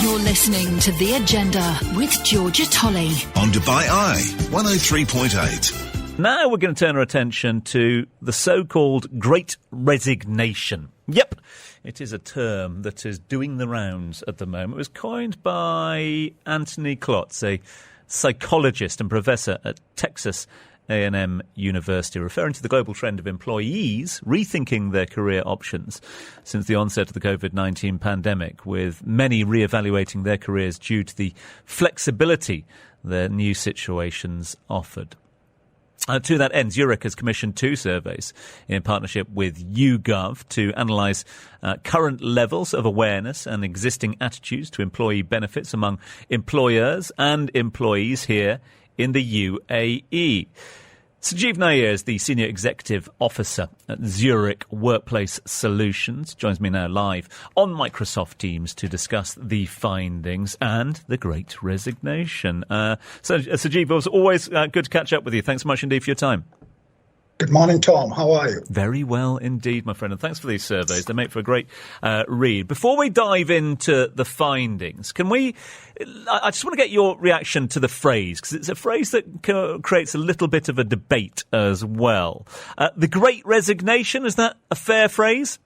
You're listening to The Agenda with Georgia Tolley on Dubai Eye 103.8. Now we're going to turn our attention to the so-called Great Resignation. Yep, it is a term that is doing the rounds at the moment. It was coined by Anthony Klotz, a psychologist and professor at Texas A&M University, referring to the global trend of employees rethinking their career options since the onset of the COVID-19 pandemic, with many re-evaluating their careers due to the flexibility their new situations offered. To that end, Zurich has commissioned 2 surveys in partnership with YouGov to analyse current levels of awareness and existing attitudes to employee benefits among employers and employees here in the UAE. Sajeev Nair is the Senior Executive Officer at Zurich Workplace Solutions. Joins me now live on Microsoft Teams to discuss the findings and the Great Resignation. Sajeev, it was always good to catch up with you. Thanks so much indeed for your time. Good morning, Tom. How are you? Very well indeed, my friend. And thanks for these surveys. They make for a great read. Before we dive into the findings, I just want to get your reaction to the phrase, because it's a phrase that creates a little bit of a debate as well. The Great Resignation, is that a fair phrase?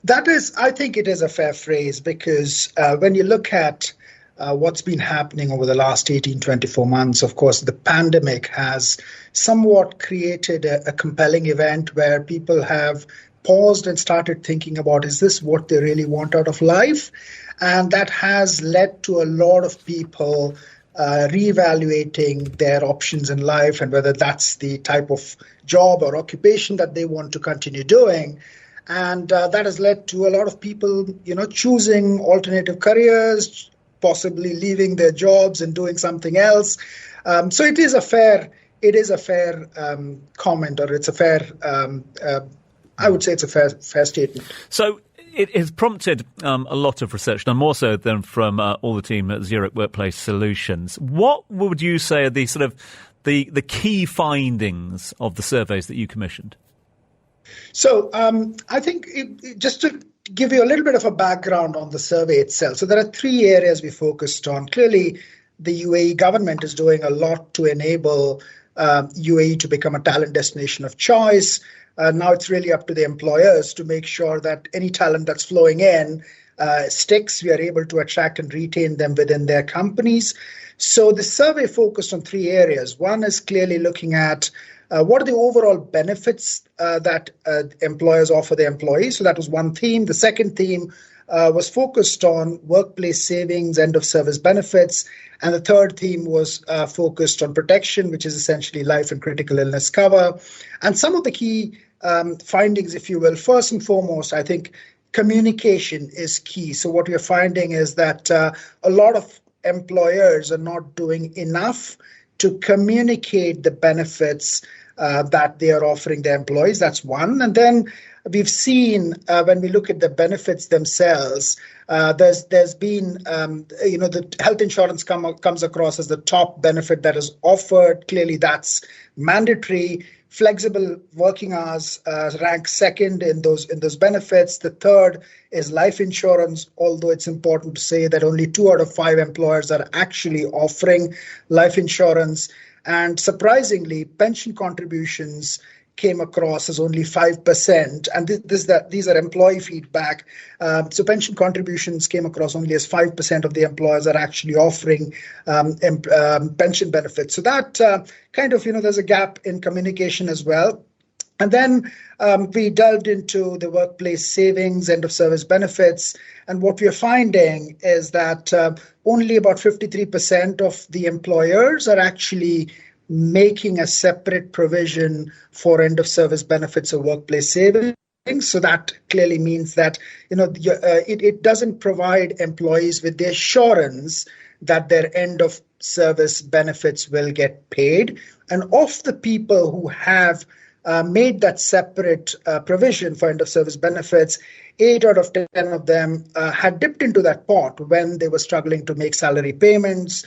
I think it is a fair phrase, because when you look at what's been happening over the last 24 months, of course, the pandemic has somewhat created a compelling event where people have paused and started thinking about, is this what they really want out of life? And that has led to a lot of people reevaluating their options in life and whether that's the type of job or occupation that they want to continue doing. And that has led to a lot of people, choosing alternative careers, possibly leaving their jobs and doing something else. So it is a fair comment, or it's a fair, I would say it's a fair statement. So it has prompted a lot of research, and more so than from all the team at Zurich Workplace Solutions. What would you say are the sort of the key findings of the surveys that you commissioned? So I think just to give you a little bit of a background on the survey itself. So there are 3 areas we focused on. Clearly, the UAE government is doing a lot to enable UAE to become a talent destination of choice. Now it's really up to the employers to make sure that any talent that's flowing in sticks. We are able to attract and retain them within their companies. So the survey focused on 3 areas. One is clearly looking at what are the overall benefits that employers offer their employees? So that was one theme. The second theme was focused on workplace savings, end-of-service benefits. And the third theme was focused on protection, which is essentially life and critical illness cover. And some of the key findings, if you will, first and foremost, I think communication is key. So what we're finding is that a lot of employers are not doing enough to communicate the benefits that they are offering their employees. That's one. And then we've seen when we look at the benefits themselves, there's been, the health insurance comes across as the top benefit that is offered. Clearly, that's mandatory. Flexible working hours rank second in those benefits. The third is life insurance, although it's important to say that only 2 out of 5 employers are actually offering life insurance. And surprisingly, pension contributions came across as only 5%. And these are employee feedback. So pension contributions came across only as 5% of the employers are actually offering pension benefits. So that there's a gap in communication as well. And then we delved into the workplace savings, end-of-service benefits. And what we are finding is that only about 53% of the employers are actually making a separate provision for end-of-service benefits or workplace savings. So that clearly means that it doesn't provide employees with the assurance that their end-of-service benefits will get paid. And of the people who have made that separate provision for end-of-service benefits, 8 out of 10 of them had dipped into that pot when they were struggling to make salary payments.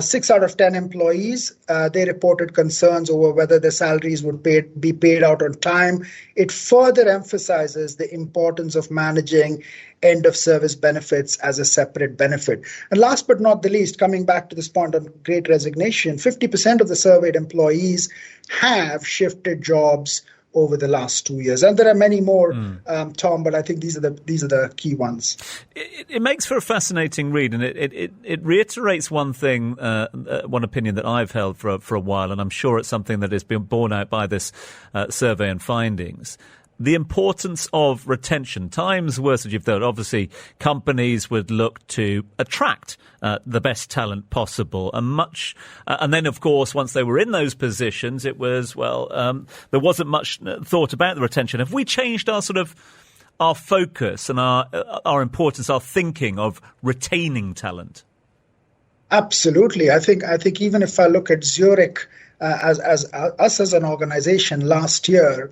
6 out of 10 employees, they reported concerns over whether their salaries would be paid out on time. It further emphasizes the importance of managing end-of-service benefits as a separate benefit. And last but not the least, coming back to this point on Great Resignation, 50% of the surveyed employees have shifted jobs over the last 2 years, and there are many more, Tom. But I think these are the key ones. It makes for a fascinating read, and it reiterates one thing, one opinion that I've held for a while, and I'm sure it's something that has been borne out by this survey and findings. The importance of retention. Times were, Sajeev, that obviously companies would look to attract the best talent possible, and then of course once they were in those positions, it was there wasn't much thought about the retention. Have we changed our focus and our importance, our thinking of retaining talent? Absolutely. I think even if I look at Zurich as us as an organization last year.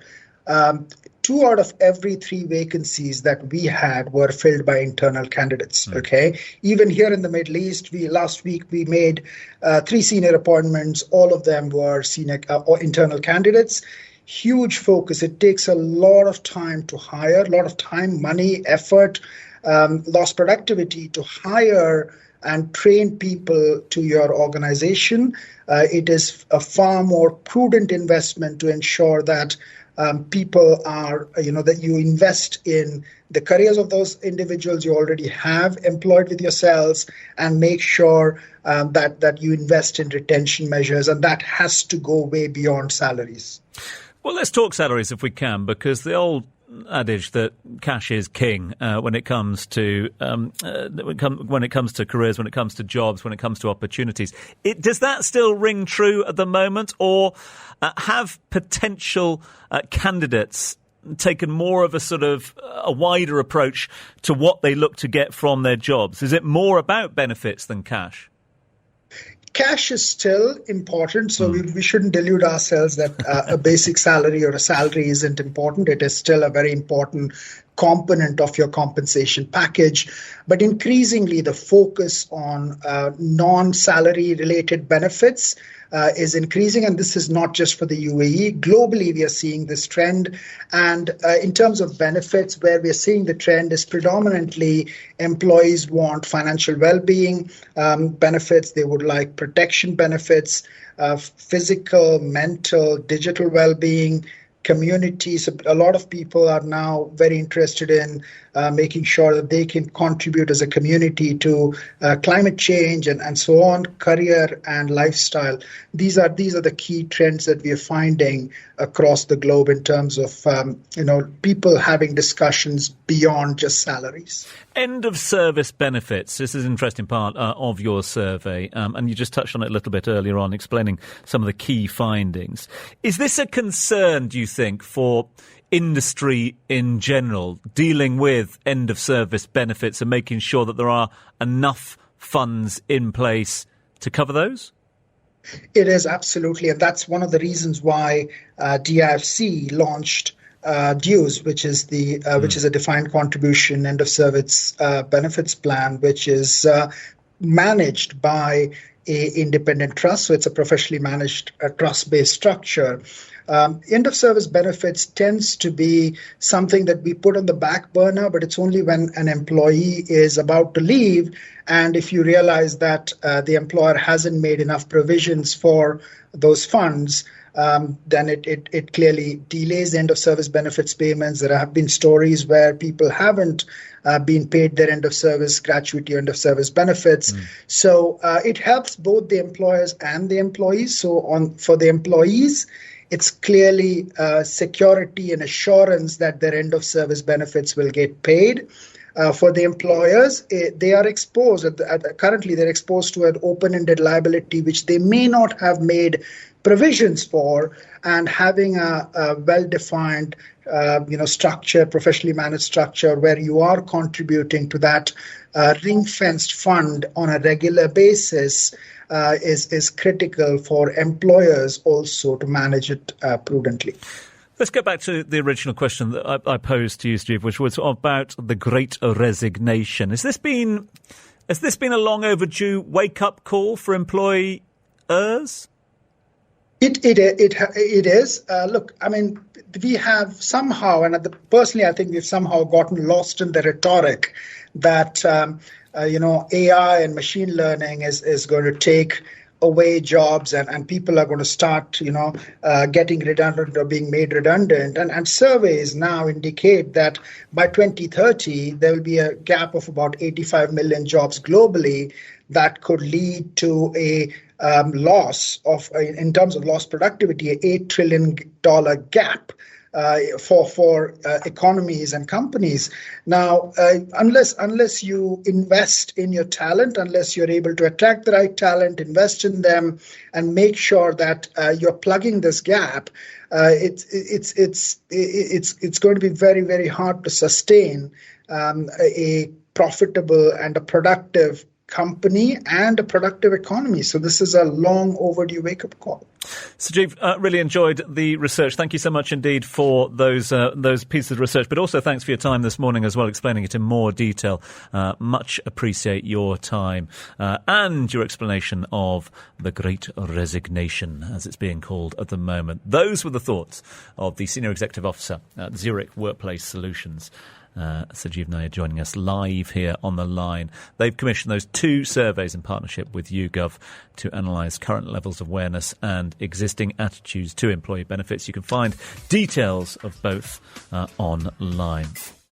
2 out of every 3 vacancies that we had were filled by internal candidates. Okay, even here in the Middle East, last week we made 3 senior appointments. All of them were senior or internal candidates. Huge focus. It takes a lot of time to hire, a lot of time, money, effort, lost productivity to hire and train people to your organization. It is a far more prudent investment to ensure that people are, that you invest in the careers of those individuals you already have employed with yourselves, and make sure that you invest in retention measures, and that has to go way beyond salaries. Well, let's talk salaries if we can, because the old adage that cash is king when it comes to careers, when it comes to jobs, when it comes to opportunities. Does that still ring true at the moment, or have potential candidates taken more of a wider approach to what they look to get from their jobs? Is it more about benefits than cash? Cash is still important, so we shouldn't delude ourselves that a basic salary or a salary isn't important. It is still a very important component of your compensation package. But increasingly, the focus on non-salary related benefits is increasing, and this is not just for the UAE. Globally, we are seeing this trend. And in terms of benefits, where we are seeing the trend is predominantly employees want financial well-being benefits. They would like protection benefits, physical, mental, digital well-being, community. So a lot of people are now very interested in making sure that they can contribute as a community to climate change and so on, career and lifestyle. These are the key trends that we are finding across the globe in terms of people having discussions beyond just salaries. End of service benefits. This is an interesting part of your survey, and you just touched on it a little bit earlier on, explaining some of the key findings. Is this a concern, do you think, for industry in general, dealing with end of service benefits and making sure that there are enough funds in place to cover those? It is, absolutely, and that's one of the reasons why DIFC launched DUES, which is a defined contribution end of service benefits plan, which is managed by a independent trust. So it's a professionally managed trust-based structure. End of service benefits tends to be something that we put on the back burner, but it's only when an employee is about to leave, and if you realize that the employer hasn't made enough provisions for those funds, then it clearly delays end of service benefits payments. There have been stories where people haven't been paid their end of service gratuity, end of service benefits. So it helps both the employers and the employees. So for the employees, it's clearly security and assurance that their end of service benefits will get paid. For the employers, they are exposed. Currently, they're exposed to an open-ended liability, which they may not have made provisions for, and having a well-defined, structure, professionally managed structure, where you are contributing to that ring-fenced fund on a regular basis is critical for employers also to manage it prudently. Let's go back to the original question that I posed to you, Steve, which was about the Great Resignation. Has this been Has this been a long overdue wake-up call for employers? It is. Look, I mean, we have somehow, and personally, I think we've somehow gotten lost in the rhetoric that AI and machine learning is going to take away jobs and people are going to start, getting redundant or being made redundant. And surveys now indicate that by 2030, there will be a gap of about 85 million jobs globally that could lead to a loss of, in terms of lost productivity, an $8 trillion gap for economies and companies. Now, unless you invest in your talent, unless you're able to attract the right talent, invest in them, and make sure that you're plugging this gap, it's going to be very, very hard to sustain a profitable and a productive company and a productive economy. So this is a long overdue wake-up call. Sajeev, really enjoyed the research. Thank you so much indeed for those pieces of research, but also thanks for your time this morning as well, explaining it in more detail. Much appreciate your time and your explanation of the Great Resignation, as it's being called at the moment. Those were the thoughts of the Senior Executive Officer at Zurich Workplace Solutions. Sajeev Nair joining us live here on the line. They've commissioned those 2 surveys in partnership with YouGov to analyse current levels of awareness and existing attitudes to employee benefits. You can find details of both online.